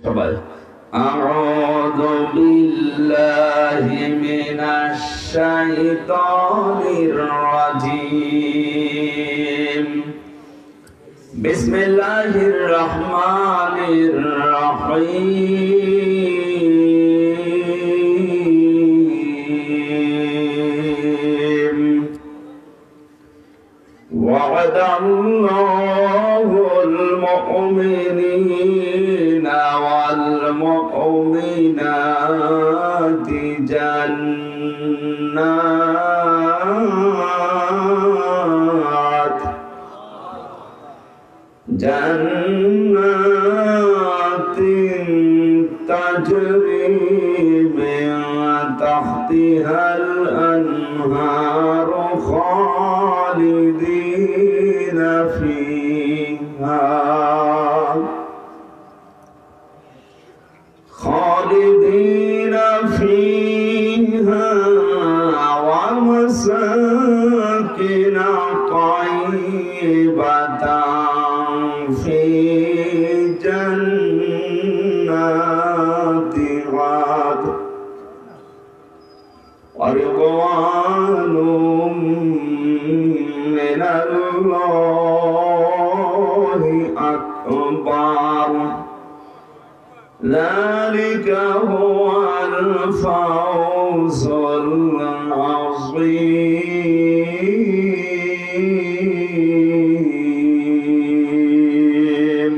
সবাই আউযু বিল্লাহি মিনাশ শাইতানির রাজীম বিসমিল্লাহির রহমানির রহিম ওয়া'দাল্লাহুল মুমিনিনা ওয়াল মুমিনাতি জান্নাতিন তাজরি মিন তাহতিহাল আনহারু খালিদিনা ফিহা ওয়া মাসাকিনা তাইয়্যিবাতান ফি জান্নাতি আদ ওয়া রিদওয়ানুম মিনাল্লাহি আকবার ذلك هو الفوز العظيم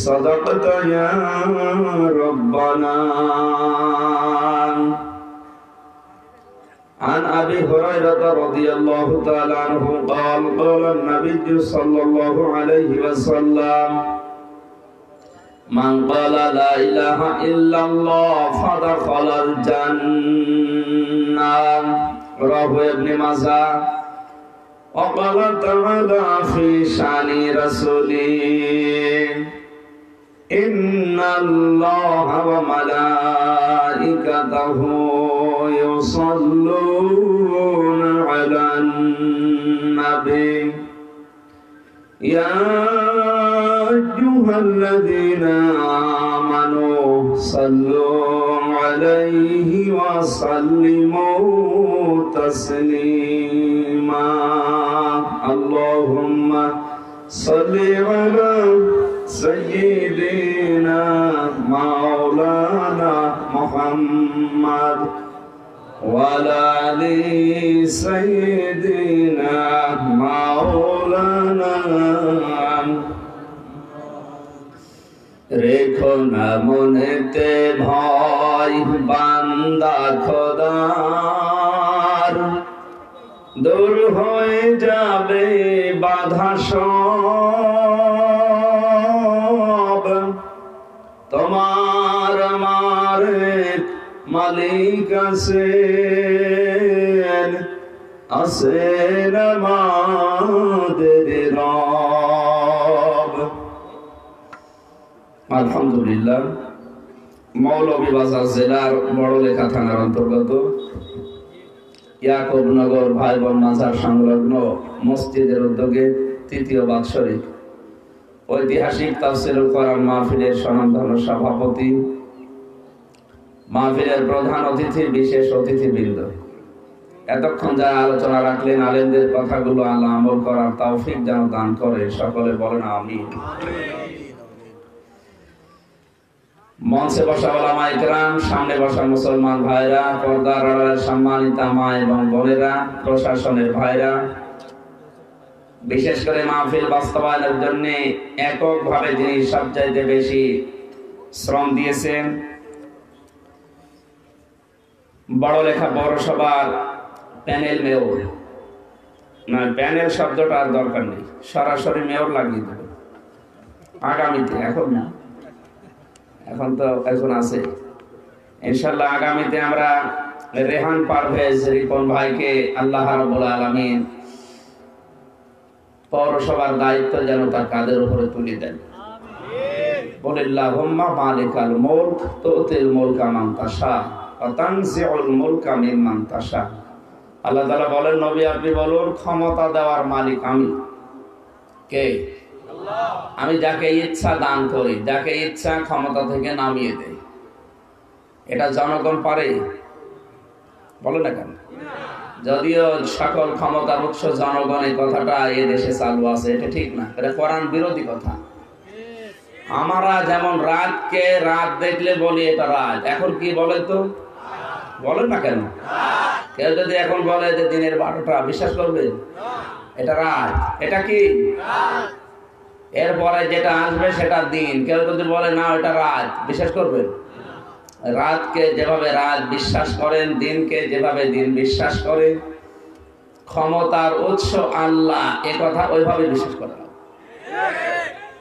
صدقت يا ربنا عن أبي هريرة رضي الله تعالى عنه قال قال النبي صلى الله عليه وسلم من قال لا إله إلا الله فدخل الجنة رواه ابن ماجه وقال تعالى في شأن رسوله إن الله وملائكته يصلون على النبي يا أيها الذين آمنوا صلوا عليه وسلموا تسليما اللهم صل على سيدنا مولانا محمد وعلى آل سيدنا مولانا রেখো না মনেতে ভয় বান্দা খোদার দূর হয়ে যাবে বাধা সব তোমার আমার মালিক আছেন আমাদের রব। আলহামদুলিল্লাহ মৌলভীবাজার জেলার বড়লেখা থানার অন্তর্গত ইয়াকুবনগর ভাই বোন মাজার সংলগ্ন মসজিদের উদ্যোগে তৃতীয় বাৎসরিক ঐতিহাসিক তাফসীরুল কোরআন মাহফিলের স্বনামধন্য সভাপতি, মাহফিলের প্রধান অতিথি, বিশেষ অতিথিবৃন্দ, এতক্ষণ যা আলোচনা রাখলেন আলেমদের কথাগুলো আল্লাহ আমল করার তৌফিক যেন দান করে, সকলে বলেন আমিন। মঞ্চে বসা ওলামায়ে কেরাম, সামনে বসা মুসলমান ভাইরা, পর্দার আড়ালের সম্মানিতা মা এবং বোনেরা, প্রশাসনের ভাইরা, বিশেষ করে মাহফিল বাস্তবায়নের জন্য এককভাবে যিনি সবচাইতে বেশি শ্রম দিয়েছেন, বড়লেখা পৌরসভার প্যানেল মেয়র, না প্যানেল শব্দটা আর দরকার নেই, সরাসরি মেয়র লাগিয়ে দেবে আগামীতে, এখন না, এখন তো এখন আছে ইনশাআল্লাহ। আগামীতে আমরা রেহান পারভেজ রিপন ভাইকে আল্লাহ রাব্বুল আলামিন পৌরসভার দায়িত্ব যেন তার কাঁধের উপরে তুলে দেন। বলিল্লাহুম্মা মালিকাল মুলক তুতিল মুলকা মান তাশা ওয়া তানজিউল মুলকা মিম্মান তাশা। আল্লাহ তাআলা বলেন, নবী আপনি বলুন, ক্ষমতা দেওয়ার মালিক আমি। কে? আমি যাকে ইচ্ছা দান করি, যাকে ইচ্ছা ক্ষমতা থেকে নামিয়ে দেই। এটা জনগণ পারে? বলে না কেন? যদিও সকল ক্ষমতার উৎস জনগণ, এই কথাটা এ দেশে চালু আছে, এটা ঠিক না, এটা কোরআন বিরোধী কথা। আমরা যেমন রাতকে রাত দেখলে বলি এটা রাত, এখন কি বলে তো? বলেন না কেন? কেউ যদি এখন বলে যে দিনের 12টা, বিশ্বাস করবে? এটা রাত। এটা কি? এরপরে যেটা আসবে সেটা দিন। কেউ যদি বলে না এটা রাত, বিশ্বাস করবেন? রাতকে যেভাবে রাত বিশ্বাস করেন, দিনকে যেভাবে দিন বিশ্বাস করেন, ক্ষমতার উৎস আল্লাহ, এ কথা ওইভাবে বিশ্বাস করা।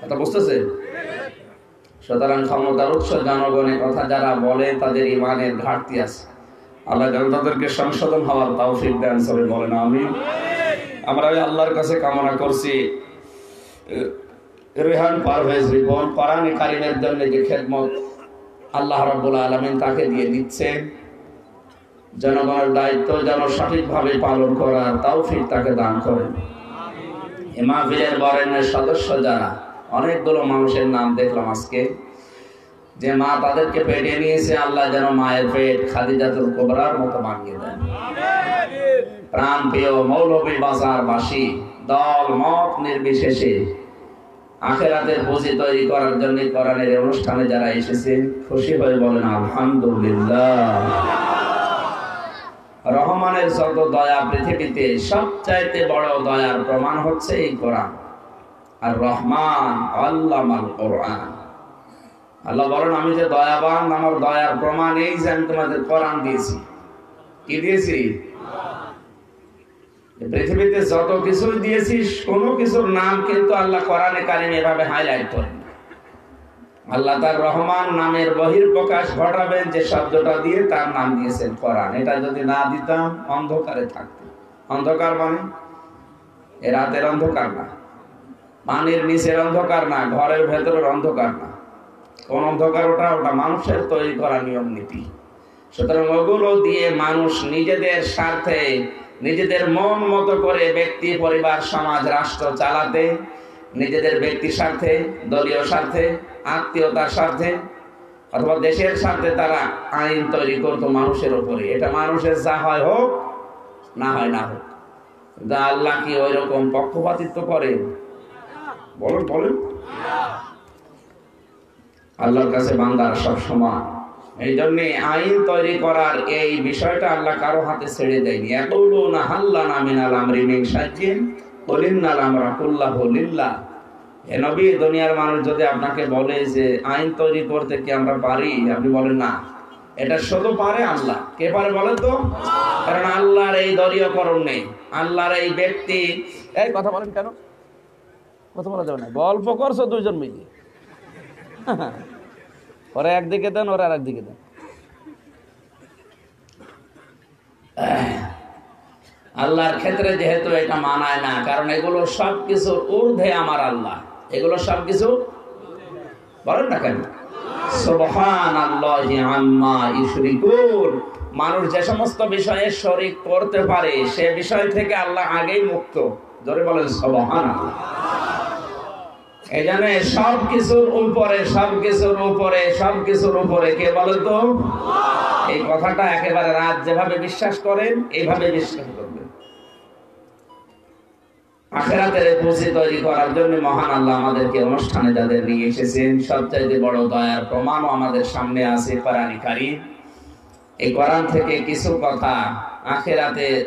কথা বুঝতেছে? সুতরাং ক্ষমতার উৎস জনগণের কথা যারা বলে তাদের ইমানের ঘাটতি আছে। আল্লাহ যেন তাদেরকে সংশোধন হওয়ার তৌফিক দেন, সবাই বলেন আমিন। আমরা আল্লাহর কাছে কামনা করছি রেহান পারভেজ রিপন কোরআনে কারিমের জন্য যে খেদমত আল্লাহ রাব্বুল আলামিন তাকে দিয়ে দিচ্ছেন, জনগণের দায়িত্ব যেন সঠিকভাবে পালন করার তৌফিক তাকে দান করেন। এই মাহফিলের বরেণ্যের সদস্য যারা, অনেকগুলো মানুষের নাম দেখলাম আজকে, যে মা তাদেরকে পেটে নিয়েছে, আল্লাহ যেন মায়ের পেট খাদিজাতুল কুবরার মতো বানিয়ে দেন। প্রাণ প্রিয় মৌলভী বাজার বাসী দল মত নির্বিশেষে আখিরাতের পুঁজি তৈরি করার জন্য কোরআনের অনুষ্ঠানে যারা এসেছেন, খুশি হয়ে বলেন আলহামদুলিল্লাহ। রহমানের যত দয়া পৃথিবীতে, সবচাইতে বড় দয়ার প্রমাণ হচ্ছে এই কোরআন। আর রহমান আল্লামাল কোরআন। আল্লাহ বলেন আমি যে দয়াবান, আমার দয়ার প্রমাণ এই যে আমি তোমাদের কোরআন দিয়েছি। কি দিয়েছি? পৃথিবীতে যত কিছু দিয়েছি, কোন কিছুর নাম কিন্তু আল্লাহ কোরআনে কারিমে এভাবে হাইলাইট করেন। আল্লাহ তার রহমান নামের বহির্প্রকাশ ঘটাবেন যে শব্দটা দিয়ে, তার নাম দিয়েছেন কোরআন। এটা যদি না দিতাম অন্ধকারে থাকতাম। অন্ধকার মানে এ রাতের অন্ধকার না, পানির নিচের অন্ধকার না, ঘরের ভেতরের অন্ধকার না। কোন অন্ধকার? ওটা মানুষের তৈরি করা নিয়ম নীতি। সুতরাং ওগুলো দিয়ে মানুষ নিজেদের স্বার্থে, নিজেদের মন মতো করে ব্যক্তি, পরিবার, সমাজ, রাষ্ট্র চালাতে, নিজেদের ব্যক্তি স্বার্থে, দলীয় স্বার্থে, আত্মীয়তার স্বার্থে অথবা দেশের স্বার্থে তারা আইন তৈরি করতো মানুষের উপরে। এটা মানুষের যা হয় হোক, না হয় না হোক। আল্লাহ কি ওই রকম পক্ষপাতিত্ব করে? বলেন বলেন। আল্লাহর কাছে বান্দার সব সমান। এই জন্য আইন তৈরি করার এই বিষয়টা আল্লাহ কারো হাতে ছেড়ে দেয়নি। ইয়াকুলুনা হাল্লানা মিনাল আমরি মিন শাইইন কুল ইন্নাল আমরা কুল্লাহু লিল্লাহ। হে নবী, দুনিয়ার মানুষ যদি আপনাকে বলে যে আইন তৈরি করতে কি আমরা পারি, আপনি বলেন না, এটা শুধু পারে আল্লাহ। কে পারে বলেন তো? কারণ আল্লাহর এই দলীয়করণ নেই, আল্লাহর এই ব্যক্তি। এই কথা বলেন কেন? কথা বলা যাবে না, গল্প করছো দুইজন মিলে। ওরা একদিকে দেন, ওরা আর একদিকে দেন। আল্লাহর ক্ষেত্রে যেহেতু এটা মানায় না, কারণ এগুলো সবকিছু ঊর্ধ্বে আমার আল্লাহ। এগুলো সবকিছু, বলেন না কেন? সুবহানাল্লাহি আম্মা ইউশরিকুন। মানুষ যে সমস্ত বিষয়ে শরীক করতে পারে, সে বিষয় থেকে আল্লাহ আগেই মুক্ত। জোরে বলেন সুবহানাল্লাহ। এই জন্য সবকিছুর উপরে, সবকিছুর উপরে, সবকিছুর উপরে কে বলে তো? এই কথাটা একেবারে রাত যেভাবে বিশ্বাস করেন, এইভাবে বিশ্বাস করবেন। আখিরাতের পুঁজি তৈরি করার জন্য মহান আল্লাহ আমাদেরকে অনুষ্ঠানে যাদের নিয়ে এসেছেন, সবচাইতে বড় দয়ার প্রমাণও আমাদের সামনে আছে কোরআন কারীম। এই কোরআন থেকে কিছু কথা আখিরাতের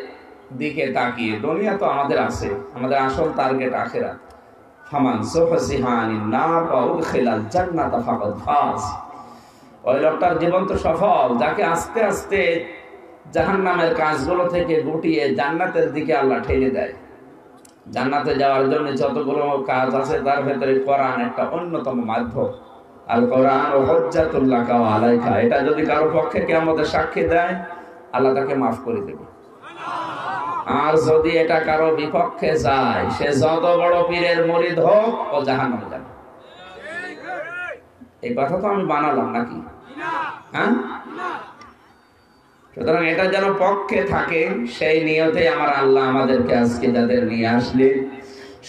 দিকে তাকিয়ে, দুনিয়া তো আমাদের আছে, আমাদের আসল টার্গেট আখিরাত। ফামান সুহসিহা আনিন নার ওয়া উদখিলাল জান্নাতা ফাকাদ ফাজ। ওই লোকটার জীবন তো সফল, যাকে আস্তে আস্তে জাহান্নামের কাজগুলো থেকে গুটিয়ে জান্নাতের দিকে আল্লাহ ঠেলে দেয়। জান্নাতে যাওয়ার জন্য যতগুলো কাজ আছে, তার ভেতরে কোরআন একটা অন্যতম মাধ্যম। আল কোরআন হুজ্জাতুল লাকা ওয়া আলাইকা। এটা যদি কারো পক্ষে কিয়ামতে সাক্ষী দেয়, আল্লাহ তাকে মাফ করে দেবে। আর যদি এটা কারো বিপক্ষে যায়, সে যত বড় পীরের মুরিদ হোক, ও জাহান্নামে যাবে। এই কথা তো আমি বানালাম নাকি? হ্যাঁ। সুতরাং এটা যেন পক্ষে থাকে, সেই নিয়তে আমার আল্লাহ আমাদেরকে আজকে যাদের নিয়ে আসলেন,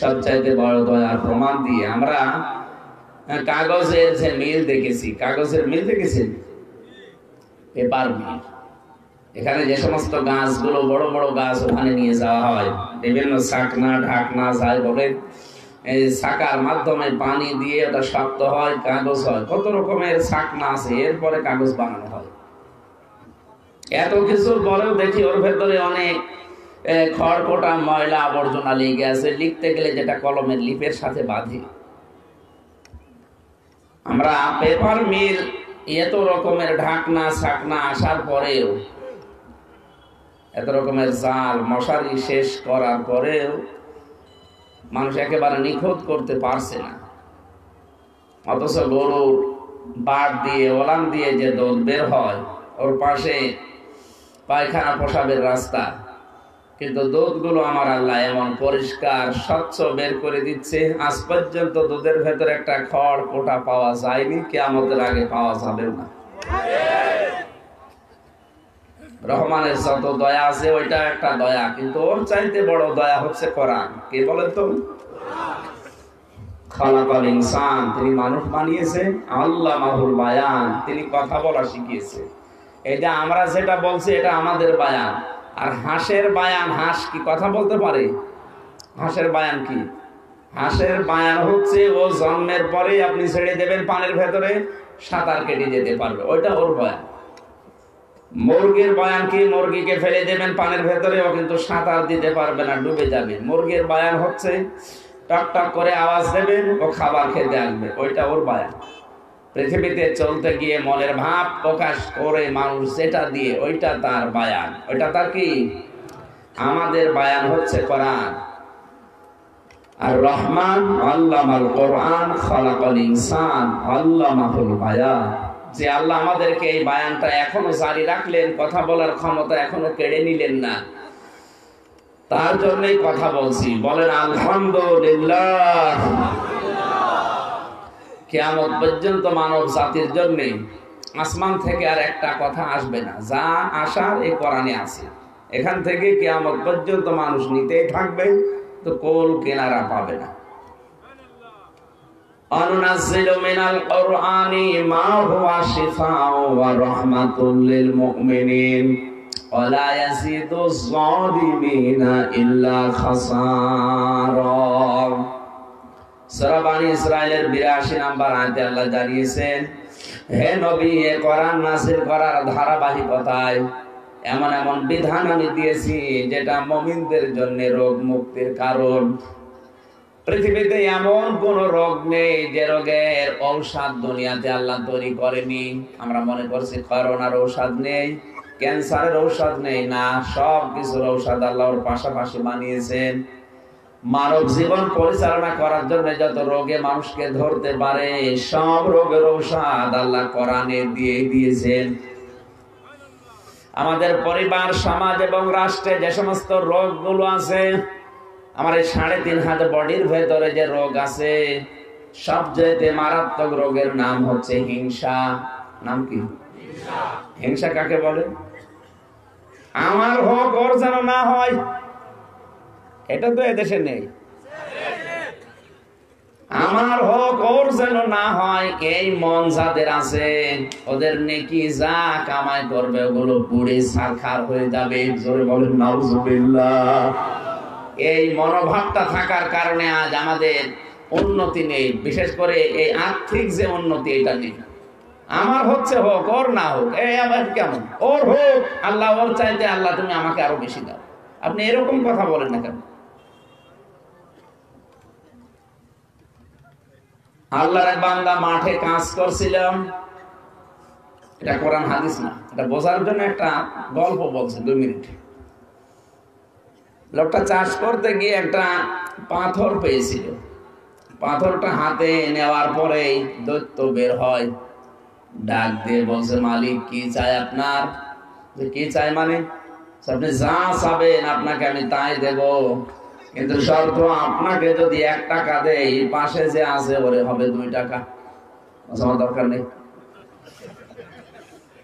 সবচাইতে বড় দয়ার প্রমাণ দিয়ে আমরা কাগজের যে মিল দেখেছি, কাগজের মিল দেখেছেন, পেপার মিল। এখানে যে সমস্ত গাছগুলো বড় বড় গাছ ওখানে নিয়ে যাওয়া হয়, বিভিন্ন ছাকনা ঢাকনা যাই বলে, এই ছাকার মাধ্যমে পানি দিয়ে ওটা শক্ত হয়, কাগজ হয়, কত রকমের ছাকনা আছে, এরপরে কাগজ বানানো হয়। এত কিছুর পরেও দেখি ওর ভেতরে অনেক খড়কোটা ময়লা আবর্জনা লেগে আছে, লিখতে গেলে যেটা কলমের লিপের সাথে বাঁধে। আমরা পেপার মিল এত রকমের ঢাকনা ছাকনা আসার পরেও, এত রকমের জাল মশারি শেষ করার পরেও মানুষ একেবারে নিখুঁত করতে পারছে না। অথচ গরুর বাট দিয়ে ওলান দিয়ে যে দুধ বের হয়, ওর পাশে পায়খানা পোশাবের রাস্তা, কিন্তু দুধগুলো আমার আল্লাহ এমন পরিষ্কার স্বচ্ছ বের করে দিচ্ছে, আজ পর্যন্ত দুধের ভেতরে একটা খড় কোটা পাওয়া যায়নি, কিয়ামতের আগে পাওয়া যাবেও না। রহমানের যত দয়া আছে ওইটা একটা দয়া, কিন্তু ওর চাইতে বড় দয়া হচ্ছে কোরআন। কে বলেন তো? খালাকাল ইনসান, তিনি মানুষ বানিয়েছে, আল্লামাহুল বায়ান, তিনি কথা বলা শিখিয়েছে। এটা আমরা যেটা বলছি এটা আমাদের বায়ান। আর হাঁসের বায়ান, হাঁস কি কথা বলতে পারে? হাঁসের বায়ান কি? হাঁসের বায়ান হচ্ছে ও জন্মের পরে আপনি ছেড়ে দেবেন পানির ভেতরে, সাঁতার কেটে যেতে পারবে, ওইটা ওর বয়ান। মুরগির বয়ান কি? মুরগিকে ফেলে দেবেন পানির ভেতরে, ও কিন্তু সাঁতার দিতে পারবে না, ডুবে যাবে। মুরগির বয়ান হচ্ছে টক টক করে আওয়াজ দেবেন, ও খাবার খেতে আসবে, ওইটা ওর বয়ান। পৃথিবীতে চলতে গিয়ে মনের ভাব প্রকাশ করে মানুষ যেটা দিয়ে, ওইটা তার বয়ান। ওইটা তার কি? আমাদের বয়ান হচ্ছে কোরআন। আর রহমান আল্লামাল কোরআন খালাকাল ইনসান আল্লামাহুল বায়ান। যে আল্লাহ আমাদেরকে এই বায়ানটা এখনো জারি রাখলেন, কথা বলার ক্ষমতা এখনো কেড়ে নিলেন না, তার জন্যই কথা বলছি। বলেন আলহামদুলিল্লাহ। কিয়ামত পর্যন্ত মানব জাতির জন্য আসমান থেকে আর একটা কথা আসবে না, যা আসার এই কোরআনে আছে। এখান থেকে কিয়ামত পর্যন্ত মানুষ নিতেই থাকবে, তো কোল কেনারা পাবে না। অনুনাজ্জিলু মিনাল কুরআনি মা হুয়া শিফাউ ওয়া রাহমাতুল লিল মুমিনিন ওয়া লা ইয়াজিদুজ যালিমিনা ইল্লা খাসারা। সূরা বনী ইসরাঈলের ৮২ নম্বর আয়াতে আল্লাহ জানিয়েছেন, হে নবী, এ কোরআন নাযিল করার ধারাবাহিকতায় এমন এমন বিধান আমি দিয়েছি যেটা মুমিনদের জন্য রোগ মুক্তির কারণ। পৃথিবীতে এমন কোন রোগ নেই যে রোগের ঔষধ দুনিয়াতে আল্লাহ তৈরি করেনি। আমরা মনে করছি করোনার ঔষধ নেই, ক্যান্সারের ঔষধ নেই, না, সব কিছুর ঔষধ আল্লাহর পাশাপাশি বানিয়েছেন। মানব জীবন পরিচালনা করার জন্য যত রোগে মানুষকে ধরতে পারে, সব রোগের ঔষধ আল্লাহ কোরআনে দিয়ে দিয়েছেন। আমাদের পরিবার, সমাজ এবং রাষ্ট্রে যে সমস্ত রোগগুলো আছে, আমার এই ৩.৫ বডির ভেতরে যে রোগ আছে, সবচেয়ে মারাত্মক রোগের নাম হচ্ছে হিংসা। নাম কি? হিংসা কাকে বলে? আমার হোক, ওর যেন না হয়, এটা তো এদেশে নেই। আমার হোক, ওর যেন না হয়, এই মন যাদের আছে, ওদের নেকি যা কামাই করবে ওগুলো পুড়ে ছারখার হয়ে যাবে। জোরে বলেন নাউজুবিল্লাহ। এই মনোভাবটা থাকার কারণে আজ আমাদের উন্নতি নেই, বিশেষ করে এই আর্থিক যে উন্নতি, এটা নেই। আমার হচ্ছে হোক, ওর না হোক, এই আমার কেমন, ওর হোক, আল্লাহ ওর চাইতে আল্লাহ তুমি আমাকে আরো বেশি দাও। আপনি এরকম কথা বলেন না কেন? আল্লাহর এক বান্দা মাঠে কাজ করছিলাম, এটা কোরআন হাদিস না, এটা বোঝার জন্য একটা গল্প বলছে 2 মিনিট। লোকটা চাষ করতে গিয়ে একটা পাথর পেয়েছিল। পাথরটা হাতে নেওয়ার পরেই দৈত্য বের হয়, ডাক দিয়ে বলছে, মালিক কি চাই আপনার? যে কি চাই মানে? আপনি যা চাবেন আপনাকে আমি তাই দেব, কিন্তু শর্ত আপনাকে যদি 1 টাকা দেয়, পাশে যে আছে ওরে হবে 2 টাকা। আমার দরকার নেই,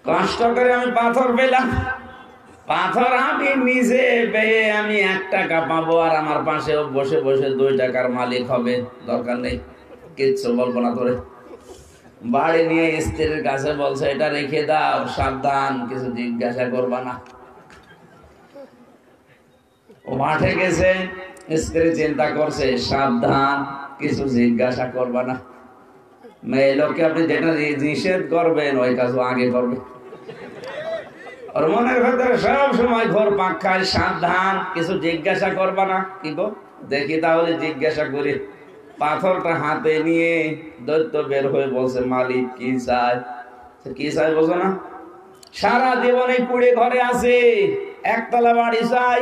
কষ্ট করে আমি পাথর পেলাম, পাথর আমি নিজে পেয়ে আমি 1 টাকা পাবো, আর আমার পাশেও বসে বসে 2 টাকার মালিক হবে, দরকার নেই, কিচ্ছু বলবো না তোরে। বাড়ি নিয়ে স্ত্রীর কাছে বলছে এটা রেখে দাও, সাবধান, কিছু জিজ্ঞাসা করবা না। ও মাঠে গেছে, স্ত্রী চিন্তা করছে সাবধান, কিছু জিজ্ঞাসা করবা না। মেয়ে লোককে আপনি যেটা নিষেধ করবেন ওই কাজ আগে করবে। ওর মনের ভেতরে সব সময় ঘোর পাক খায়, সাবধান, কিছু জিজ্ঞাসা করবা না। কি গো, দেখি তাহলে জিজ্ঞাসা করি। পাথরটা হাতে নিয়ে দৈত্য বের হয়ে বলছে মালিক কি চাই? কি চাই বোঝো না? সারা জীবনে কুড়ে ঘরে আছে, 1 তলা বাড়ি চাই।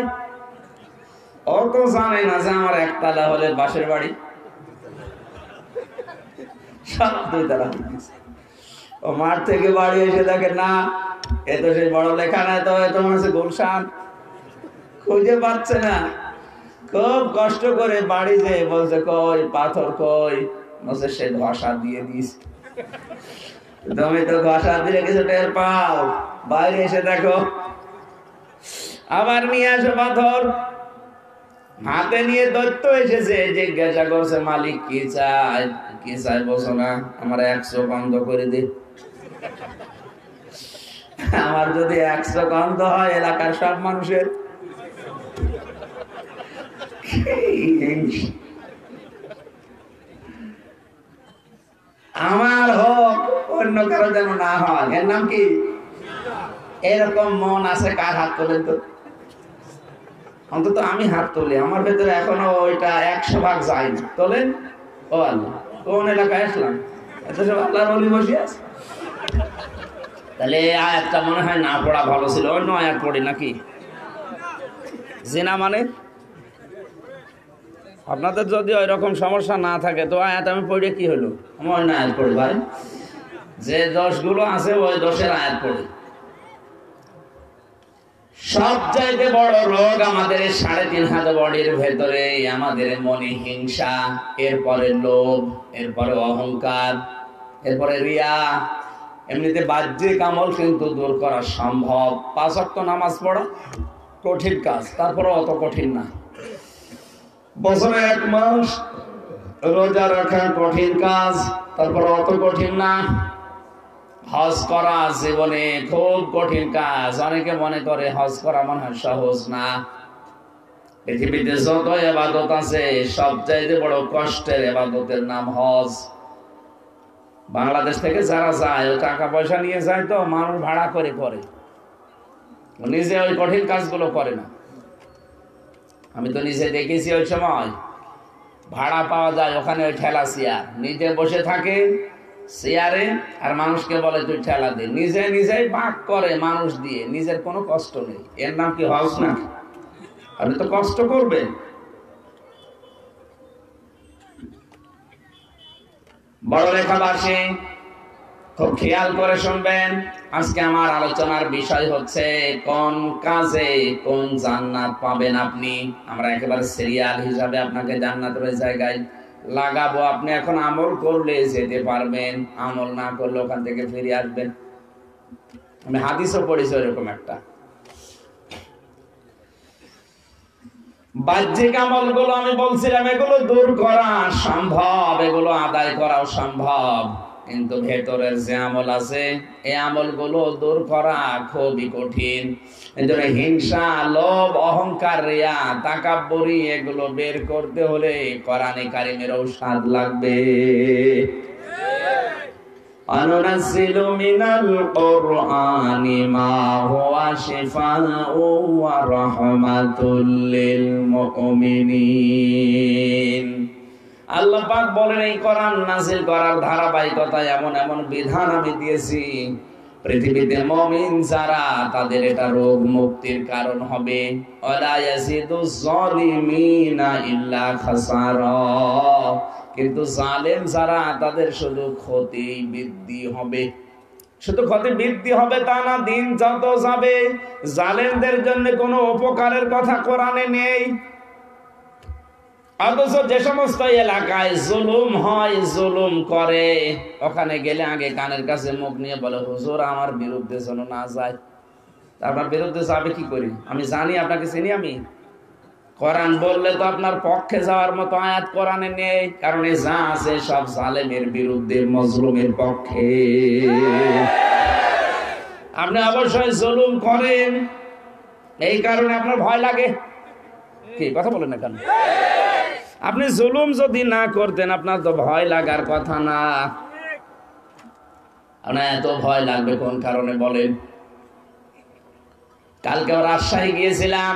ও তো জানে না যে আমার 1 তলা হলে বাসের বাড়ি, সব 2 তলা। ও মাঠ থেকে বাড়ি এসে দেখে না, এ তো সেই বড় লেখা নাই, তো এত মনে হচ্ছে গুলশান, খুঁজে পাচ্ছে না। খুব কষ্ট করে বাড়ি যেয়ে বলছে কই পাথর কই? বলছে সে ঘষা দিয়ে দিস। তুমি তো ঘষা দিলে কিছু টের পাও, বাইরে এসে দেখো। আবার নিয়ে আসো পাথর, হাতে নিয়ে দৈত্য এসেছে, জিজ্ঞাসা করছে মালিক কি চাই? কি চাই বলছো না? আমার 100 বন্ধ করে দে। আমার যদি 100 গন্ধ হয় এলাকার সব মানুষের। আমার হোক, অন্য কারো যেন না হয়। এর নাম কি? এরকম মন আছে কার? হাত তোলেন তো, অন্তত আমি হাত তুলি। আমার ভেতরে এখনো ওইটা 100 ভাগ যায়নি। তোলেন। ও আল্লাহ, কোন এলাকায় আসলাম? এত সব আল্লাহর ওলি বসে আছে। তাহলে আয়াতটা মনে হয় না পড়া ভালো ছিল, অন্য আয়াত পড়ি নাকি? জিনা মানে আপনাদের যদি ওই রকম সমস্যা না থাকে তো আয়াত আমি পড়ে কি হলো? আমি অন্য আয়াত পড়ি ভাই, যে দোষগুলো আছে ওই দোষের আয়াত পড়ি। সবচাইতে বড় রোগ আমাদের 3.5 হাত বডির ভেতরে, আমাদের মনে হিংসা, এরপরে লোভ, এরপরে অহংকার, এরপরে রিয়া। এমনিতে বাহ্যিক আমল কিন্তু দূর করা সম্ভব। 5 ওয়াক্ত নামাজ পড়া কঠিন কাজ, তারপরে অত কঠিন না। বছরে 1 মাস রোজা রাখা কঠিন কাজ, তারপরে অত কঠিন না। হজ করা জীবনে খুব কঠিন কাজ। অনেকে মনে করে হজ করা মনে হয় সহজ না। পৃথিবীতে যত ইবাদত আছে সবচাইতে বড় কষ্টের ইবাদতের নাম হজ। বাংলাদেশ থেকে যারা যায় ও টাকা পয়সা নিয়ে যায়, তো মানুষ ভাড়া করে করে, নিজে ওই কঠিন কাজগুলো করে না। আমি তো নিজে দেখেছি, ওই সময় ভাড়া পাওয়া যায় ওখানে, ওই ঠেলা চেয়ার, নিজে বসে থাকে চেয়ারে আর মানুষকে বলে তুই ঠেলা দে। নিজে নিজেই ভাগ করে মানুষ দিয়ে, নিজের কোনো কষ্ট নেই। এর নাম কি হজ না? আপনি তো কষ্ট করবেন। বড় লেখাবাসী খুব খেয়াল করে শুনবেন। আজকে আমার আলোচনার বিষয় হচ্ছে কোন কাজে কোন জান্নাত পাবেন আপনি। আমরা একেবারে সিরিয়াল হিসাবে আপনাকে জান্নাতের ওই জায়গায় লাগাবো। আপনি এখন আমল করলে যেতে পারবেন, আমল না করলে ওখান থেকে ফিরে আসবেন। আমি হাদিসও পড়েছি এরকম একটা। বাহ্যিক আমলগুলো আমি বলছিলাম এগুলো দূর করা সম্ভব, এগুলো আদায় করাও সম্ভব, কিন্তু ভেতরের যে আমল আছে এই আমলগুলো দূর করা খুবই কঠিন। এজন্য হিংসা, লোভ, অহংকার, রিয়া, তাকাব্বুরি এগুলো বের করতে হলে কোরআনে কারিমের ঔষধ লাগবে। আনুনাজ্জিলু মিনাল কুরআনি মা হুয়া শিফাউ ওয়া রাহমাতুল লিল মুমিনিন। আল্লাহ পাক বলেন এই কোরআন নাযিল করার ধারাবাহিকতা এমন এমন বিধান আমি দিয়েছি, পৃথিবীতে মুমিন যারা তাদের এটা রোগ মুক্তির কারণ হবে। ওয়ালা ইয়াজিদুজ জালিমিনা ইল্লা খাসারা। কিন্তু জালেম যারা তাদের শুধু ক্ষতি বৃদ্ধি হবে। শুধু ক্ষতি বৃদ্ধি হবে তা না, দিন যত যাবে জালেমদের জন্য কোনো উপকারের কথা কোরআনে নেই। অথচ যে সমস্ত এলাকায় জুলুম হয়, জুলুম করে, ওখানে গেলে আগে কানের কাছে মুখ নিয়ে বলে হুজুর আমার বিরুদ্ধে যেন না যায়। আপনার বিরুদ্ধে যাবে কি করে? আমি জানি, আপনাকে চিনি আমি। কোরআন বললে তো আপনার পক্ষে যাওয়ার মতো আয়াত কোরআনে নেই, কারণ এ যা আছে সব জালেমের বিরুদ্ধে, মজলুমের পক্ষে। আপনি অবশ্যই জুলুম করেন, এই কারণে আপনার ভয় লাগে। কি কথা বলেন না কেন? আপনি জুলুম যদি না করতেন আপনার তো ভয় লাগার কথা না। আপনার এত ভয় লাগবে কোন কারণে বলেন? কালকে রাজশাহী গিয়েছিলাম,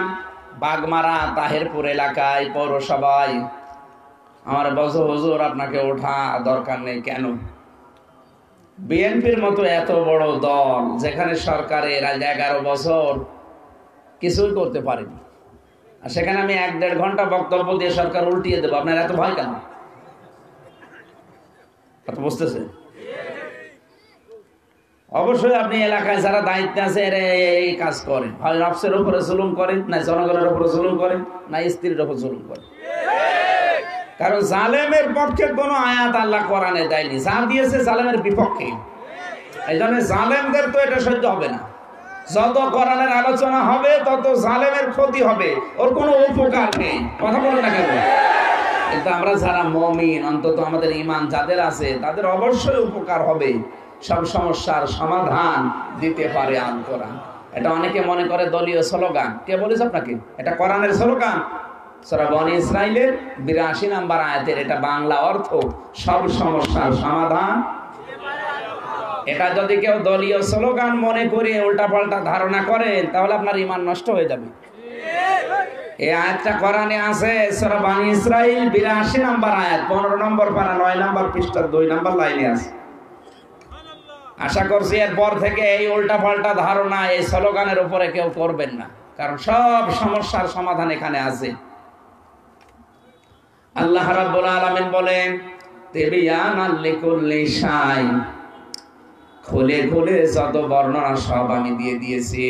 বাগমারা তাহেরপুর এলাকায় পৌরসভায়। আমার বলছে, হুজুর আপনাকে ওঠা দরকার নেই। কেন? বিএনপির মতো এত বড় দল, যেখানে সরকারের আজ 11 বছর কিছুই করতে পারেনি, আর সেখানে আমি 1-1.5 ঘন্টা বক্তব্য দিয়ে সরকার উল্টিয়ে দেবো, আপনার এত ভয় কেন? কথা বুঝতেছেন? অবশ্যই আপনি এলাকায় যারা দায়িত্বে আছে এরা এই কাজ করেন, হয় নফসের উপরে জুলুম করেন, না জনগণের উপরে জুলুম করেন, না স্ত্রীর উপর জুলুম করেন। কারণ জালেমের পক্ষে কোনো আয়াত আল্লাহ কোরআনে দেয়নি, যা দিয়েছে জালেমের বিপক্ষে। এই জন্য জালেমদের তো এটা সহ্য হবে না। যত কোরআনের আলোচনা হবে তত জালেমের ক্ষতি হবে, ওর কোনো উপকার নেই। কথা বলে না কেন? কিন্তু আমরা যারা মুমিন, অন্তত আমাদের ঈমান যাদের আছে, তাদের অবশ্যই উপকার হবে। সব সমস্যার সমাধান দিতে পারে আল কোরআন। এটা অনেকে মনে করে দলীয় স্লোগান। কে বলেছে আপনাকে? এটা কোরআনের স্লোগান। সূরা বনী ইসরাঈলের 82 নম্বর আয়াতের এটা বাংলা অর্থ, সব সমস্যার সমাধান। এটা যদি কেউ দলীয় স্লোগান মনে করে উল্টাপাল্টা ধারণা করেন, তাহলে আপনার ঈমান নষ্ট হয়ে যাবে। এই আয়াতটা কোরআনে আছে, সূরা বনী ইসরাঈল 82 নম্বর আয়াত, 15 নম্বর পারা, 9 নম্বর পৃষ্ঠার 2 নম্বর লাইনে আছে। আশা করছি এরপর থেকে এই উল্টাপাল্টা ধারণা, এই স্লোগানের উপরে কেউ করবেন না, কারণ সব সমস্যার সমাধান এখানে আছে। আল্লাহ রাব্বুল আলামিন বলেন, তিবয়ানাল লিকুল্লি শাই, খুলে খুলে যত বর্ণনা সব আমি দিয়ে দিয়েছি।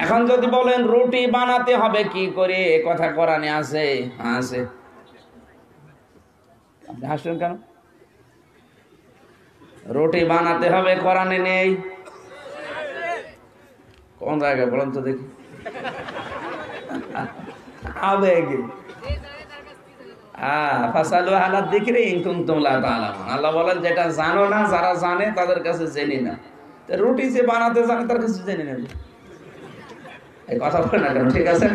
এখন যদি বলেন রুটি বানাতে হবে কি করে, এ কথা কোরআনে আছে? আছে। আপনি হাসছেন কেন? রুটি বানাতে হবে কোরআনে নেই? কোন জায়গায় বলেন তো দেখি। আবেগে আল্লাহ বলেন, যেটা জানো না, যারা জানে তাদের কাছে জেনে না। রুটি যে বানাতে জানে তার কাছে জেনে নেবে। এই কথা বলে না কেন? ঠিক আছে,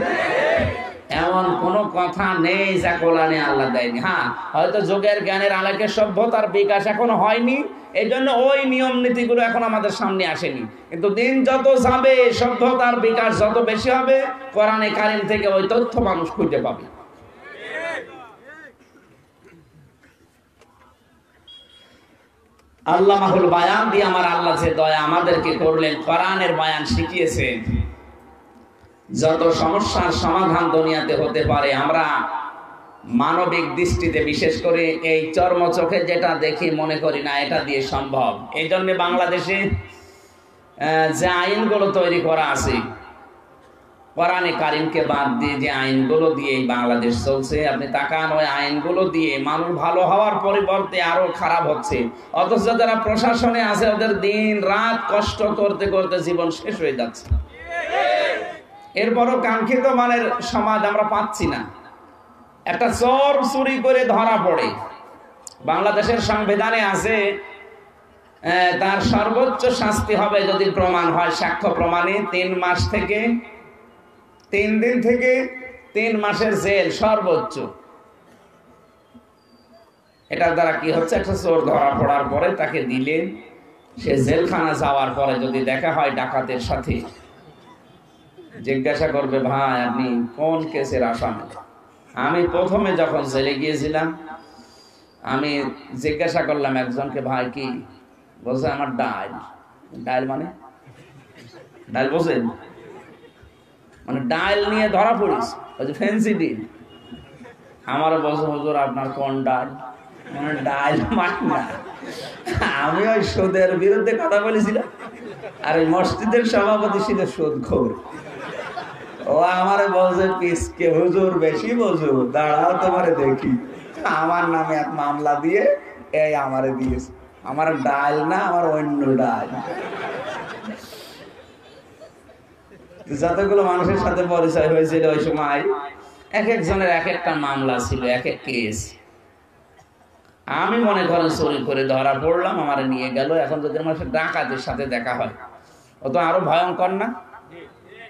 এমন কোন কথা নেই যা কোরআনে আল্লাহ দেয়নি। হ্যাঁ, হয়তো যোগের জ্ঞানের আলোকে সভ্যতার বিকাশ এখনো হয়নি, এই জন্য ওই নিয়ম নীতিগুলো এখন আমাদের সামনে আসেনি। কিন্তু দিন যত যাবে, সভ্যতার বিকাশ যত বেশি হবে, কোরআনে কারিম থেকে ওই তথ্য মানুষ খুঁজে পাবে। আল্লামাহুল বায়ান দিয়ে আমার আল্লাহ যে দয়া আমাদেরকে করলেন, কোরআনের বয়ান শিখিয়েছেন। যত সমস্যার সমাধান দুনিয়াতে হতে পারে, আমরা মানবিক দৃষ্টিতে বিশেষ করে এই চর্ম চোখে যেটা দেখি মনে করি না এটা দিয়ে সম্ভব। এই জন্য বাংলাদেশে যে আইনগুলো তৈরি করা আছে, কোরআনে কারিমকে বাদ দিয়ে যে আইনগুলো দিয়ে বাংলাদেশ চলছে, আপনি তাকান, ওই আইনগুলো দিয়ে মানুষ ভালো হওয়ার পরিবর্তে আরো খারাপ হচ্ছে। অথচ যারা প্রশাসনে আছে ওদের দিন রাত কষ্ট করতে করতে জীবন শেষ হয়ে যাচ্ছে। এরপরও কাঙ্ক্ষিত মানের সমাজ আমরা পাচ্ছি না। একটা চোর চুরি করে ধরা পড়ে, বাংলাদেশের সংবিধানে আছে তার সর্বোচ্চ শাস্তি হবে যদি প্রমাণ হয়, সাক্ষ্য প্রমাণে 3 মাস থেকে 3 দিন থেকে 3 মাসের জেল সর্বোচ্চ। এটার দ্বারা কি হচ্ছে, একটা চোর ধরা পড়ার পরে তাকে দিলেন, সে জেলখানা যাওয়ার পরে যদি দেখা হয় ডাকাতের সাথে, জিজ্ঞাসা করবে, ভাই আপনি কোন কেসের আসামি? আমি প্রথমে যখন জেলে গিয়েছিলাম, আমি জিজ্ঞাসা করলাম একজনকে, ভাই কি? বলছে আমার ডাইল। ডাইল মানে? ডাইল বোঝেন? মানে ডাইল নিয়ে ধরা পড়িস, ওই যে ফেন্সি ডিল। আমারও বলছে, হুজুর আপনার কোন ডাইল? মানে ডাইল মানে না, আমি ওই সুদের বিরুদ্ধে কথা বলেছিলাম, আর ওই মসজিদের সভাপতি ছিল সুদখোর। ও আমারে বলছে, পিসকে হুজুর বেশি বোঝো, দাঁড়াও তোমারে দেখি। আমার নামে এক মামলা দিয়ে এই আমারে দিয়েছে। আমার ডাইল না, আমার অন্য ডাইল। যতগুলো মানুষের সাথে পরিচয় হয়েছিল ওই সময় এক একজনের এক একটা মামলা ছিল, এক এক কেস। আমি মনে করেন চুরি করে ধরা পড়লাম, আমার নিয়ে গেল। এখন যদি আমার ডাকাতের সাথে দেখা হয়, ও তো আরো ভয়ঙ্কর না?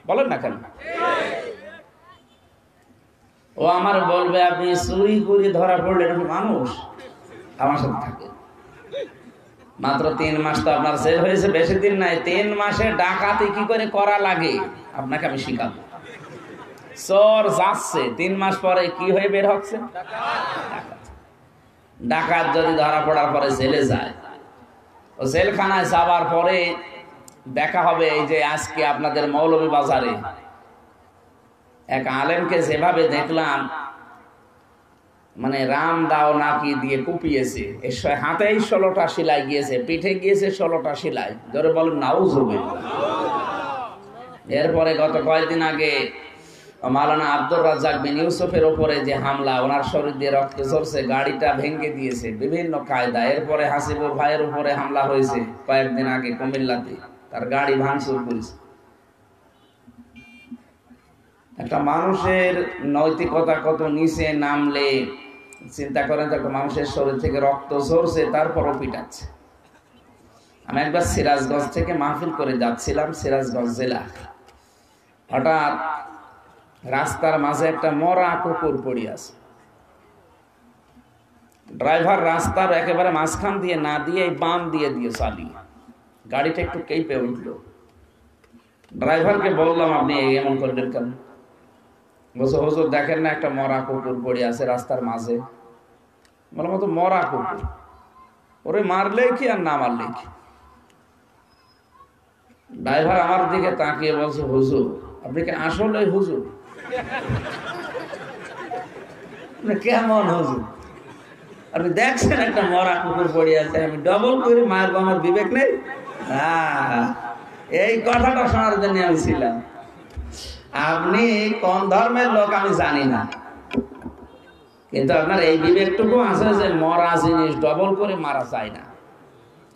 বলেন না কেন? ও আমার বলবে আপনি চুরি করে ধরা পড়লেন, মানুষ আমার সাথে থাকে। মাত্র 3 মাস তো আপনার জেল হয়েছে, বেশি দিন নাই। 3 মাসে ডাকাতি কি করে করা লাগে আপনাকে আমি শিখাবো। চোর যাচ্ছে, 3 মাস পরে কি হয়ে বের হচ্ছে? ডাকাত যদি ধরা পড়ার পরে জেলে যায়, ও জেলখানায় যাবার পরে দেখা হবে এই যে আজকে আপনাদের মৌলভীবাজারে এক আলেমকে যেভাবে দেখলাম, মানে রাম দাও নাকি দিয়ে কুপিয়েছে, হাতেই 16টা সেলাই গিয়েছে, পিঠে গিয়েছে 16টা সেলাই। ধরে বলেন নাউজুবিল্লাহ। এরপরে গত কয়েকদিন আগে মাওলানা আব্দুর রাজ্জাক বিন ইউসুফের উপরে যে হামলা, ওনার শরীর দিয়ে রক্ত ঝরছে, গাড়িটা ভেঙে দিয়েছে বিভিন্ন কায়দা। এরপরে হাসিবুর ভাইয়ের উপরে হামলা হয়েছে কয়েকদিন আগে কুমিল্লাতে, তার গাড়ি ভাঙচুর করেছে। একটা মানুষের নৈতিকতা কত নিচে নামলে চিন্তা করেন তো, একটা মানুষের শরীর থেকে রক্ত ঝরছে তারপরও পিটাচ্ছে। আমি একবার সিরাজগঞ্জ থেকে মাহফিল করে যাচ্ছিলাম, সিরাজগঞ্জ জেলা। হঠাৎ রাস্তার মাঝে একটা মরা কুকুর পড়ে আছে। ড্রাইভার রাস্তার একেবারে মাঝখান দিয়ে না দিয়ে বাম দিয়ে চালিয়ে গাড়িটা একটু কেঁপে উঠলো। ড্রাইভারকে বললাম আপনি এমন করলেন কেন? বলছে হুজুর দেখেন না একটা মরা কুকুর পড়ে আছে রাস্তার মাঝে। বললাম তো মরা কুকুর, ওরে মারলে কি আর না মারলে কি? ড্রাইভার আমার দিকে তাকিয়ে বলছে হুজুর আপনি কি আসলে হুজুর? কেমন হুজুর? আপনি দেখছেন একটা মরা কুকুর পড়ে আছে, আমি ডবল করে মারবো, আমার বিবেক নেই? এই কথাটা শোনার জন্য আমি ছিলাম। আপনি কোন ধর্মের লোক আমি জানি না, কিন্তু আপনার এই বিবেকটুকু আছে যে মরা জিনিস ডবল করে মারা যায় না।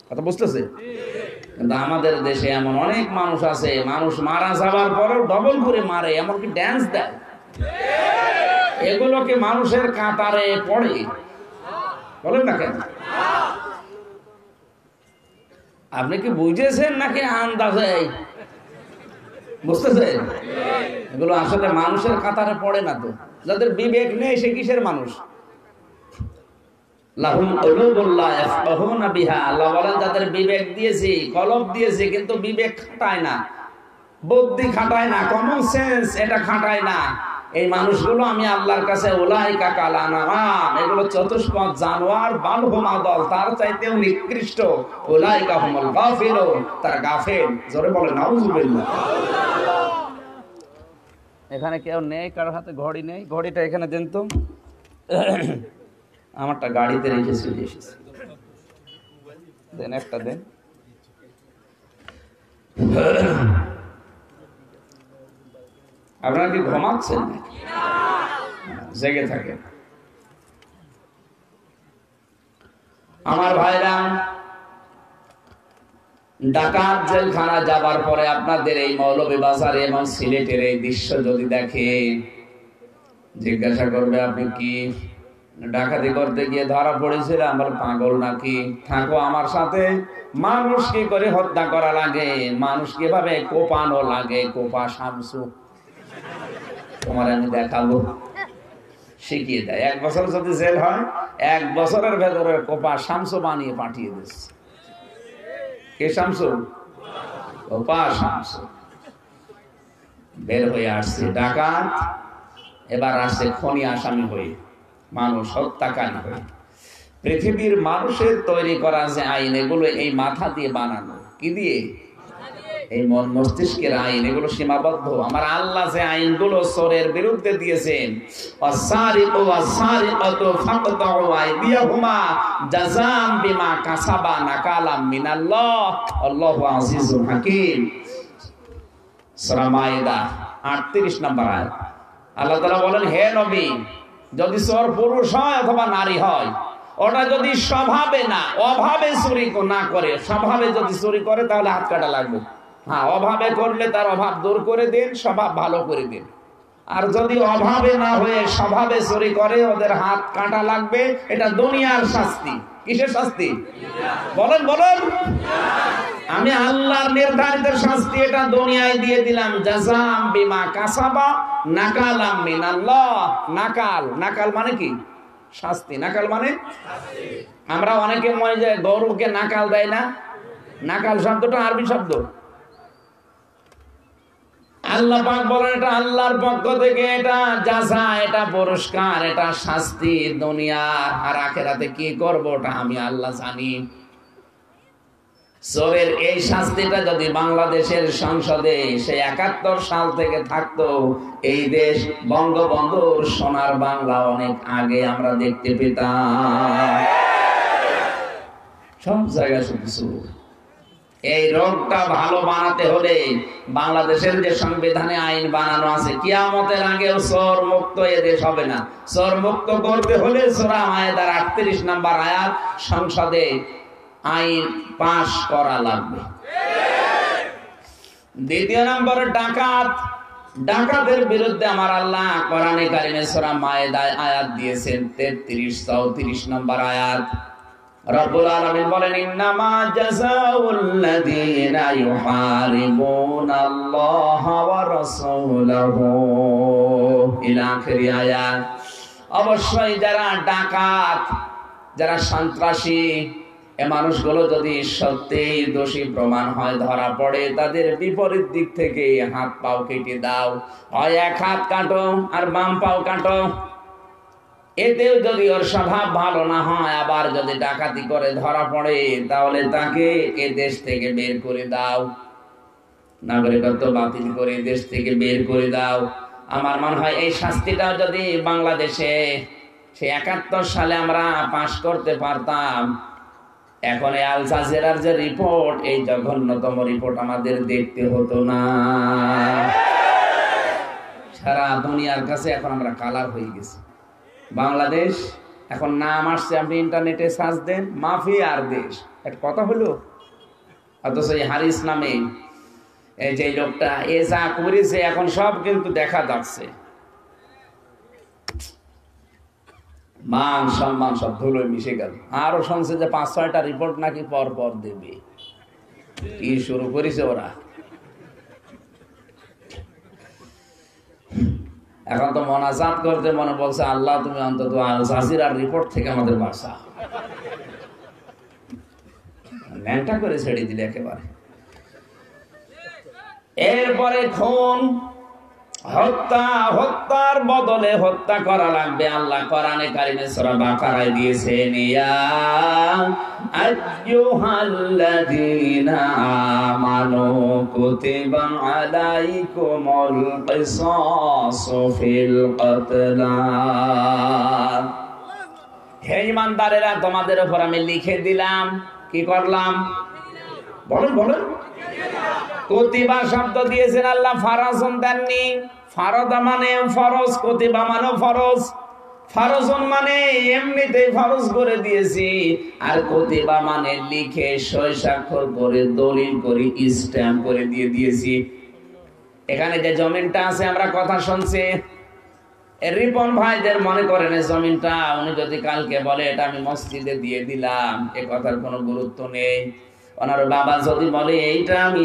কথা বুঝতেছে? কিন্তু আমাদের দেশে এমন অনেক মানুষ আছে, মানুষ মারা যাওয়ার পরেও ডবল করে মারে, এমনকি ড্যান্স দেয়। এগুলোকে মানুষের কাতারে পড়ে, বলেন না কেন? আপনি কি বুঝেছেন নাকি আন্দাজে বুঝতেছেন? এগুলো আসলে মানুষের কাতারে পড়ে না। তো যাদের বিবেক নেই সে কিসের মানুষ? আল্লাহ বলেন যাদের বিবেক দিয়েছি, কলব দিয়েছি, কিন্তু বিবেক খাটায় না, বুদ্ধি খাটায় না, কমন সেন্স এটা খাটায় না, এই মানুষগুলো আমি আল্লাহর কাছে উলাইকা কাল আনআম, এগুলো চতুষ্পদ জানোয়ার, বাল হুম আদাল, তার চাইতেও নিকৃষ্ট। উলাইকা হুমুল গাফিলুন, তারা গাফেল। জোরে বলে নাউজুবিল্লাহ। এখানে কেউ নেই, কারোর হাতে ঘড়ি নেই? ঘড়িটা এখানে দেন তো। আমারটা গাড়িতে রেখে চলে এসেছি, দেন একটা দেন। আপনারা কি ঘুমাচ্ছেন? জেগে থাকে। আমার ভাইরা, ঢাকার জেলখানা যাবার পরে আপনাদের এই মৌলভীবাজারে এবং সিলেটের এই দৃশ্য যদি দেখে, জিজ্ঞাসা করবে আপনি কি ডাকাতি করতে গিয়ে ধরা পড়েছিল? আমার পাগল নাকি? থাকো আমার সাথে। মানুষ কি করে হত্যা করা লাগে, মানুষ কিভাবে কোপানো লাগে, কোপা শামসু তোমার আমি দেখাবো, শিখিয়ে দেয়। 1 বছর যদি জেল হয়, 1 বছরের ভেতরে কোপা শামসু বানিয়ে পাঠিয়ে দিচ্ছে। কে শামসু? কোপা শামসু বের হয়ে আসছে ডাকাত, এবার আসছে খনি আসামি হয়ে, মানুষ হত্যাকারী হয়ে। পৃথিবীর মানুষের তৈরি করা যে আইন, এগুলো এই মাথা দিয়ে বানানো। কি দিয়ে? এই মন মস্তিষ্কের আইন, এগুলো সীমাবদ্ধ। আমার আল্লাহ যে আইনগুলো চোরের বিরুদ্ধে দিয়েছেন, ওয়াসারিকু ওয়াসারিকাতু ফাকতাউ আইদিয়াহুমা জাযাম বিমা কাসাবা নাকালাম মিনাল্লাহ আল্লাহু আজিজুল হাকীম। সূরা মায়েদা 38 নম্বর আয়াত। আল্লাহ তাআলা বলেন, হে নবী, যদি চোর পুরুষ হয় অথবা নারী হয়, ওটা যদি স্বভাবে না অভাবে চুরি না করে, স্বভাবে যদি চুরি করে তাহলে হাত কাটা লাগবে। হ্যাঁ, অভাবে করলে তার অভাব দূর করে দিন, স্বভাব ভালো করে দিন। আর যদি অভাবে না হয়ে স্বভাবে চুরি করে, ওদের হাত কাটা লাগবে। এটা দুনিয়ার শাস্তি। কিসের শাস্তি? বলেন বলেন। আমি আল্লাহর নির্ধারিত শাস্তি এটা দুনিয়ায় দিয়ে দিলাম। জাযাম বিমা কাসাবা নাকালাম মিনাল্লাহ। নাকাল, নাকাল মানে কি? শাস্তি। নাকাল মানে আমরা অনেকে মনে যায় গরুকে নাকাল দেয় না। নাকাল শব্দটা আরবি শব্দ। আল্লাহ পাক বলেন এটা আল্লাহর পক্ষ থেকে, এটা জাযা, এটা পুরস্কার, এটা শাস্তি। দুনিয়া আর আখিরাতে কি করব ওটা আমি আল্লাহ জানি। চোরের এই শাস্তিটা যদি বাংলাদেশের সংসদে সেই ৭১ সাল থেকে থাকতো, এই দেশ বঙ্গবন্ধুর সোনার বাংলা অনেক আগে আমরা দেখতে পেতাম। সব জায়গায় শুধু চোর। এই রোগটা ভালো বানাতে হলে বাংলাদেশের যে সংবিধানে আইন বানানো আছে, কিয়ামতের আগে চোর মুক্ত এ দেশ হবে না। চোর মুক্ত করতে হলে সূরা মায়েদার ৩৮ নম্বর আয়াত সংসদে আইন পাশ করা লাগবে। দ্বিতীয় নম্বর ডাকাত। ডাকাতের বিরুদ্ধে আমার আল্লাহ কোরআনে কারিমে সূরা মায়েদায় আয়াত দিয়েছেন ৩৩-৩৪ নম্বর আয়াত। রব্বুল আলামিন বলেন ইন্নামা জাযাউল লাযীনা ইউহারিবুনাল্লাহা ওয়া রাসূলাহু ইলা আখিরি আয়াত। অবশ্যই যারা ডাকাত, যারা সন্ত্রাসী, এ মানুষগুলো যদি সত্যিই দোষী প্রমাণ হয়, ধরা পড়ে, তাদের বিপরীত দিক থেকে হাত পাও কেটে দাও। হয় এক হাত কাটো আর বাম পাও কাটো। এতেও যদি ওর স্বভাব ভালো না হয়, আবার যদি ডাকাতি করে ধরা পড়ে, তাহলে তাকে এ দেশ থেকে বের করে দাও। নাগরিকত্ব বাতিল করে দেশ থেকে বের করে দাও। আমার মনে হয় এই শাস্তিটাও যদি বাংলাদেশে সে ৭১ সালে আমরা পাশ করতে পারতাম, এখন এই আল জাজিরার যে রিপোর্ট, এই জঘন্যতম রিপোর্ট আমাদের দেখতে হতো না। সারা দুনিয়ার কাছে এখন আমরা কালার হয়ে গেছি। বাংলাদেশ এখন নাম আসছে, আপনি ইন্টারনেটে সার্চ দেন, মাফিয়ার দেশ। একটা কথা হলো, অথচ এই হারিস নামে এই যে লোকটা এ যা করেছে এখন সব কিন্তু দেখা যাচ্ছে। মান সম্মান সব ধুলোয় মিশে গেল। আরো শুনছে যে ৫-৬টা রিপোর্ট নাকি পর পর দেবে। কি শুরু করেছে ওরা। এখন তো মোনাজাত করতে মনে বলছে, আল্লাহ তুমি অন্তত আল জাজিরার রিপোর্ট থেকে আমাদের বাঁচাও। ল্যাংটা করে ছেড়ে দিলে একেবারে। এরপরে খুন, হত্যা, হত্যার বদলে হত্যা করা লাগবে। আল্লাহ কোরআনে কারিমে সূরা বাকারায় দিয়েছেন, ইয়া আইয়ুহাল্লাযীনা আমানু কুতিবা আলাইকুমুল কিসাসু ফিল কতলা। হে ঈমানদারেরা, তোমাদের উপর আমি লিখে দিলাম। কি করলাম? বলেন বলেন। কুতিবা শব্দ দিয়েছেন আল্লাহ, ফারাজুন দেননি। ফারদা মানে ফরজ, কুতিবা মানে ফরজ। ফারজুন মানে এমনিতেই ফরজ করে দিয়েছি, আর কুতিবা মানে লিখে সই স্বাক্ষর করে দলিল করে স্ট্যাম্প করে দিয়ে দিয়েছি। এখানে যে জমিনটা আছে, আমরা কথা শুনছি, রিপন ভাইদের মনে করেন জমিনটা উনি যদি কালকে বলে এটা আমি মসজিদে দিয়ে দিলাম, এ কথার কোনো গুরুত্ব নেই। ওনার বাবা যদি বলে এইটা আমি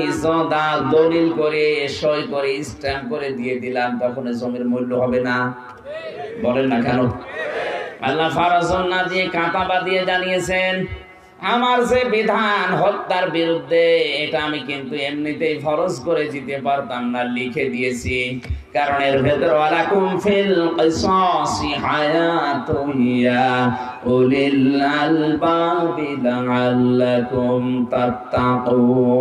দলিল করে সই করে স্ট্যাম্প করে দিয়ে দিলাম, তখন জমির মূল্য হবে না? বলেন না কেন? আল্লাহ ফারাজুন না দিয়ে কাঁটাবা দিয়ে জানিয়েছেন, আমার যে বিধান হত্যার বিরুদ্ধে, এটা আমি কিন্তু এমনিতেই ফরজ করে দিতে পারতাম না, লিখে দিয়েছি। কারণ এর ভেতর ওয়ালাকুম ফিল কিসাসি হায়াতুন ইয়া উলিল আলবাবি লাআল্লাকুম তাত্তাকুন।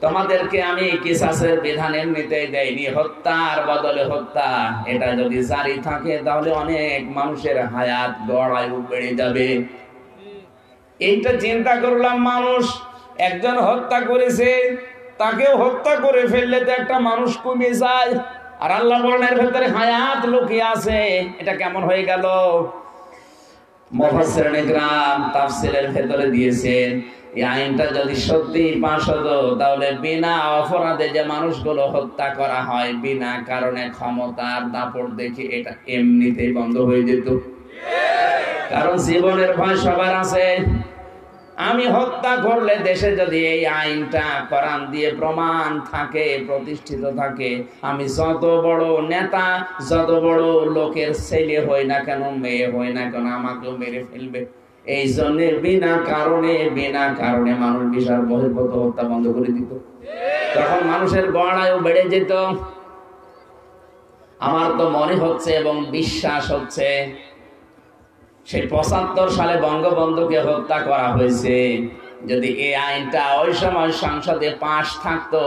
তোমাদেরকে আমি কিসাসের বিধান এমনিতেই দেইনি, হত্যার বদলে হত্যা। এটা যদি জারি থাকে তাহলে অনেক মানুষের হায়াত গড়ায়ু বেড়ে যাবে। এইটা চিন্তা করলাম, মানুষ একজন হত্যা করেছে, তাকেও হত্যা করে ফেললে তো একটা মানুষ কমে যায়, আর আল্লাহ বলেন এর ভেতরে হায়াত লুকিয়ে আছে। এটা কেমন হয়ে গেল? মুফাসসিরিনে কিরাম তাফসীরের ভেতরে দিয়েছেন, এই আইনটা যদি সত্যি পাশ হতো তাহলে বিনা অপরাধে যে মানুষগুলো হত্যা করা হয় বিনা কারণে ক্ষমতার দাপট দেখে এটা এমনিতেই বন্ধ হয়ে যেত। কারণ জীবনের ভয় সবার আছে। আমি হত্যা করলে দেশে যদি এই আইনটা কোরআন দিয়ে প্রমাণ থাকে, প্রতিষ্ঠিত থাকে, আমি যত বড় নেতা, যত বড় লোকের ছেলে হই না কেন, মেয়ে হই না কেন, আমাকেও মেরে ফেলবে। এই জন্য বিনা কারণে মানুষ বিশাল বহির্ভূত হত্যা বন্ধ করে দিত। তখন মানুষের গড়ায়ও বেড়ে যেত। আমার তো মনে হচ্ছে এবং বিশ্বাস হচ্ছে সেই ৭৫ সালে বঙ্গবন্ধুকে হত্যা করা হয়েছে, যদি এই আইনটা ওই সময় সংসদে পাশ থাকতো,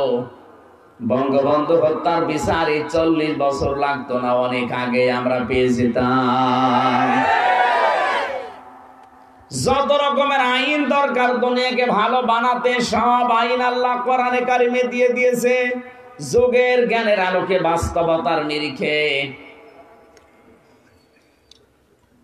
বঙ্গবন্ধু হত্যার বিচারে ৪০ বছর লাগতো না, অনেক আগে আমরা পেয়ে যেতাম। যত রকমের আইন দরকার দুনিয়াকে ভালো বানাতে, সব আইন আল্লাহ কোরআনে কারিমে দিয়ে দিয়েছে। যুগের জ্ঞানের আলোকে, বাস্তবতার নিরিখে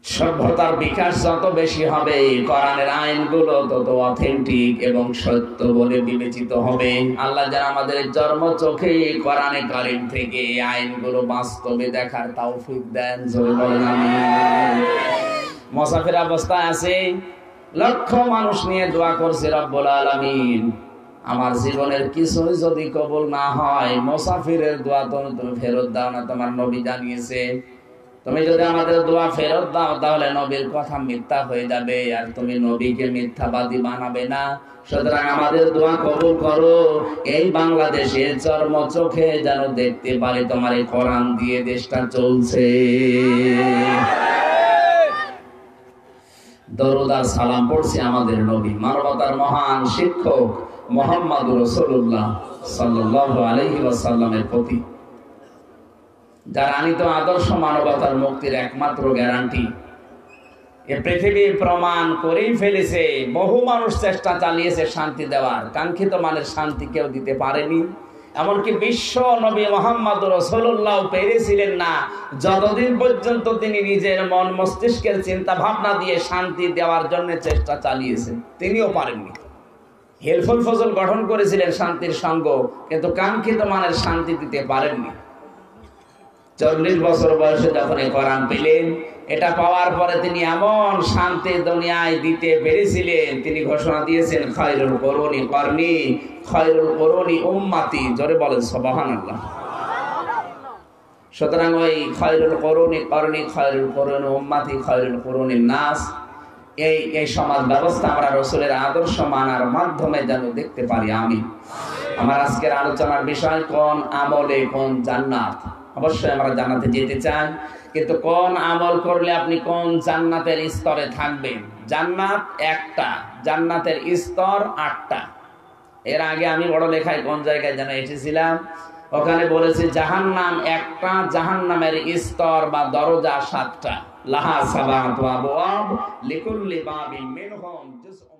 সভ্যতার বিকাশ যত বেশি হবে, কোরআনের আইনগুলো তত অথেন্টিক এবং সত্য বলে বিবেচিত হবে। আল্লাহ যারা আমাদের জন্ম চোখে কোরআনে কারিম থেকে এই আইনগুলো বাস্তবে দেখার তৌফিক দেন, জোরে বলেন আমিন। মুসাফির অবস্থায় আছে, লক্ষ মানুষ নিয়ে দোয়া করছে রব্বুল আলামিন, আমার জীবনের কিছুই যদি কবুল না হয়, মুসাফিরের দোয়া তুমি ফেরত দাও না। তোমার নবী জানিয়েছে তুমি যদি আমাদের দোয়া ফেরত দাও তাহলে নবীর কথা মিথ্যা হয়ে যাবে, আর তুমি নবীকে মিথ্যাবাদী বানাবে না। সুতরাং আমাদের দোয়া কবুল করো, এই বাংলাদেশের চর্ম চোখে যেন দেখতে পারে তোমার এই কোরআন দিয়ে দেশটা চলছে। দরুদ আর সালাম পড়ছি আমাদের নবী, মানবতার মহান শিক্ষক মুহাম্মদুর রাসূলুল্লাহ সাল্লাল্লাহু আলাইহি ওয়াসাল্লামের প্রতি, যার আনিত আদর্শ মানবতার মুক্তির একমাত্র গ্যারান্টি। এ পৃথিবী প্রমাণ করেই ফেলেছে। বহু মানুষ চেষ্টা চালিয়েছে শান্তি দেওয়ার, কাঙ্ক্ষিত মানের শান্তি কেউ দিতে পারেনি। এমনকি বিশ্ব নবী মুহাম্মদুর রাসূলুল্লাহ পেরেছিলেন না, যতদিন পর্যন্ত তিনি নিজের মন মস্তিষ্কের চিন্তা ভাবনা দিয়ে শান্তি দেওয়ার জন্য চেষ্টা চালিয়েছেন, তিনিও পারেননি। হেলফুল ফজল গঠন করেছিলেন শান্তির সঙ্গ, কিন্তু কাঙ্ক্ষিত মানের শান্তি দিতে পারেননি। ৪০ বছর বয়সে যখন এই কোরআন পেলেন, এটা পাওয়ার পরে তিনি এমন শান্তি দুনিয়ায় দিতে পেরেছিলেন, তিনি ঘোষণা দিয়েছেন খায়রুল কুরুনি করনি, খায়রুল কুরুনি উম্মতি। জোরে বলেন সুবহানাল্লাহ। সুতরাং ওই খায়রুল কুরুনি করনি, খায়রুল কুরুনি উম্মতি, খায়রুল কুরুনি নাস, এই সমাজ ব্যবস্থা আমরা রাসূলের আদর্শ মানার মাধ্যমে যেন দেখতে পারি। আমি আমার আজকের আলোচনার বিষয় কোন আমলে কোন জান্নাত। অবশ্যই আমরা জান্নাতে যেতে চাই, কিন্তু কোন আমল করলে আপনি কোন জান্নাতের স্তরে থাকবেন। জান্নাত একটা, জান্নাতের স্তর ৮টা। এর আগে আমি বড় লেখায় কোন জায়গায় যেন এসেছিলাম, ওখানে বলেছে জাহান্নাম একটা, জাহান্নামের স্তর বা দরজা ৭টা। লাহা সাবাতু আবওয়াব লিকুল্লি বাবিন মিনহুম জুজউন।